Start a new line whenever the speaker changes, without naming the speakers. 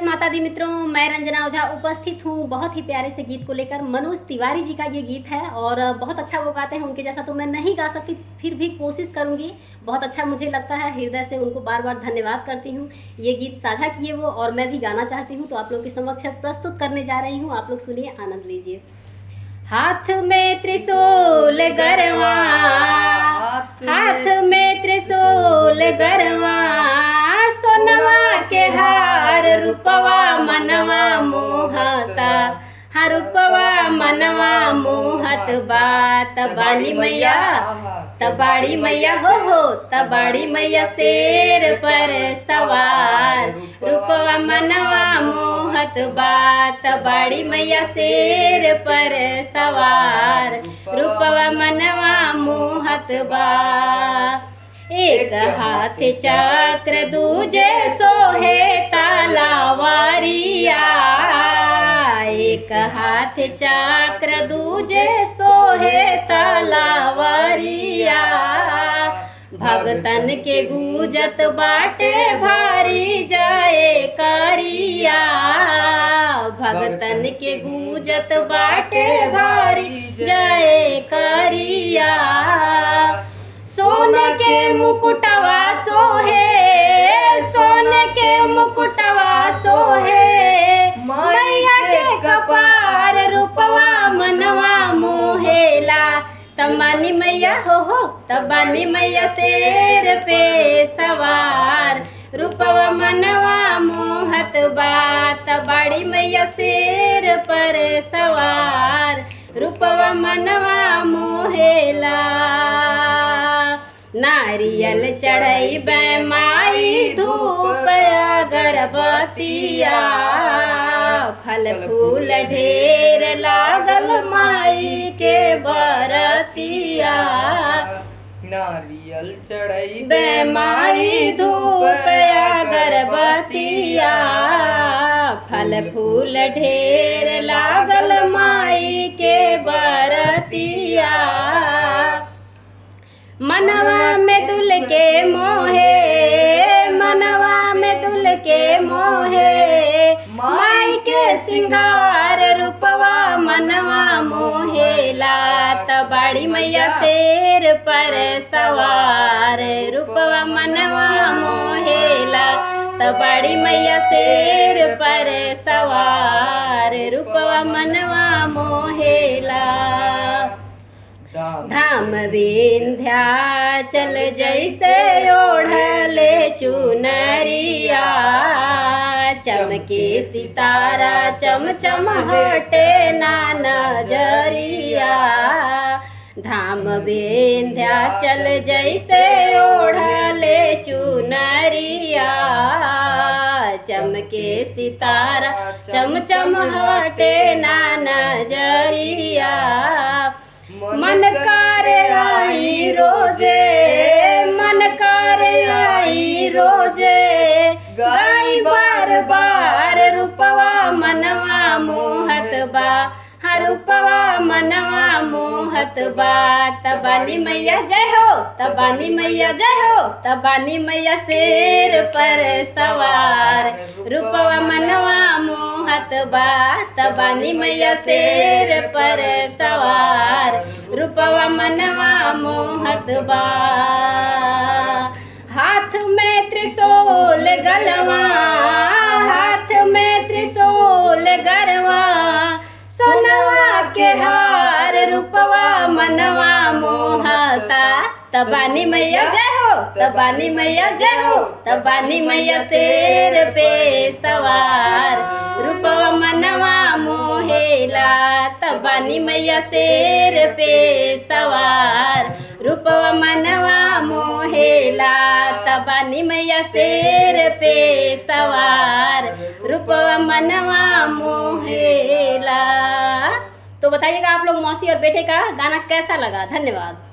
माता दी मित्रों, मैं रंजना ओझा उपस्थित हूँ बहुत ही प्यारे से गीत को लेकर। मनोज तिवारी जी का ये गीत है और बहुत अच्छा वो गाते हैं। उनके जैसा तो मैं नहीं गा सकती, फिर भी कोशिश करूँगी। बहुत अच्छा मुझे लगता है, हृदय से उनको बार बार धन्यवाद करती हूँ। ये गीत साझा किए वो और मैं भी गाना चाहती हूँ, तो आप लोग के समक्ष प्रस्तुत करने जा रही हूँ। आप लोग सुनिए, आनंद लीजिए। हाथ में त्रिशूल गरवा, हाथ में त्रिशूल गरवा, सोनवा के हार रूपवा मनवा मोहता, हर रूपवा मनवा मोहत बात बाली मैया, तबाड़ी मैया हो तबाड़ी मैया शेर पर सवार, रूपवा मनवा मोहत बात बाड़ी मैया शेर पर सवार, रूपवा मनवा मोहत बा। एक हाथ चक्र दूजे सोहे तलवारिया, एक हाथ चक्र दूजे सोहे तलवारिया, भगतन के गूंजत बाटे भारी जाए करिया, भगतन के गूंजत बाटे भारी जाए करिया। सोने के मुकुटवा सोहे, सोने के मुकुटवा सोहे, मैया के कपार रूपवा मनवा मोहेला, तबानी मैया हो तबानी मैया शेर पे सवार, रूपवा मनवा मोहत बात बाड़ी मैया शेर पर सवार, रूपवा मनवा मोहेला। नारियल चढ़ई माई धूप अगरबत्तिया, फल फूल ढेर लागल माई के बरतिया,
नारियल चढ़ई
माई धूप अगरबत्तिया, फल फूल ढेर लागल माई के बरतिया। मनवा में दुल के मोहे, मनवा में दुल के मोहे, माई के सिंगार रूपवा मनवा मोहेला, तबाड़ी मैया शेर पर सवार, रूपवा मनवा मोहेला, तबाड़ी मैया शेर पर सवार, रूपवा मनवा मोहेला। धाम विंध्याचल जैसे ओढ़ले चुनरिया, चमके सितारा चम चम हटे ना नजरिया, धाम विंध्याचल जैसे ओढ़ले चुनरिया, चमके सितारा चम चम हटे ना नजरिया। मन कर आई रोजे, मन कर आई रोजे, गाई बार बार रूपवा मनवा मोहत बा, हर रूपवा मनवा मोहत बा, तबानी मैया जय हो तबानी मैया जय हो, तबानी मैया शेर पर सवार, रूपवा मनवा मोहत बा, तबानी मैया शेर पर सवार, रूपवा मनवा मोहत बा। हाथ में त्रिशूल गलवा, हाथ में त्रिशूल गरवा, सोनवा के हार रूपवा मनवा मोहता, तबानी मैया जय हो तबानी मैया जय हो, तबानी मैया शेर पे सवार, रूपवा मनवा मोहेला, तबानी मैया शेर पे सवार, रूपवा मनवा मोहेला, तबानी मैया शेर पे सवार, रूपवा मनवा मोहेला। तो बताइएगा आप लोग मौसी और बेटे का गाना कैसा लगा। धन्यवाद।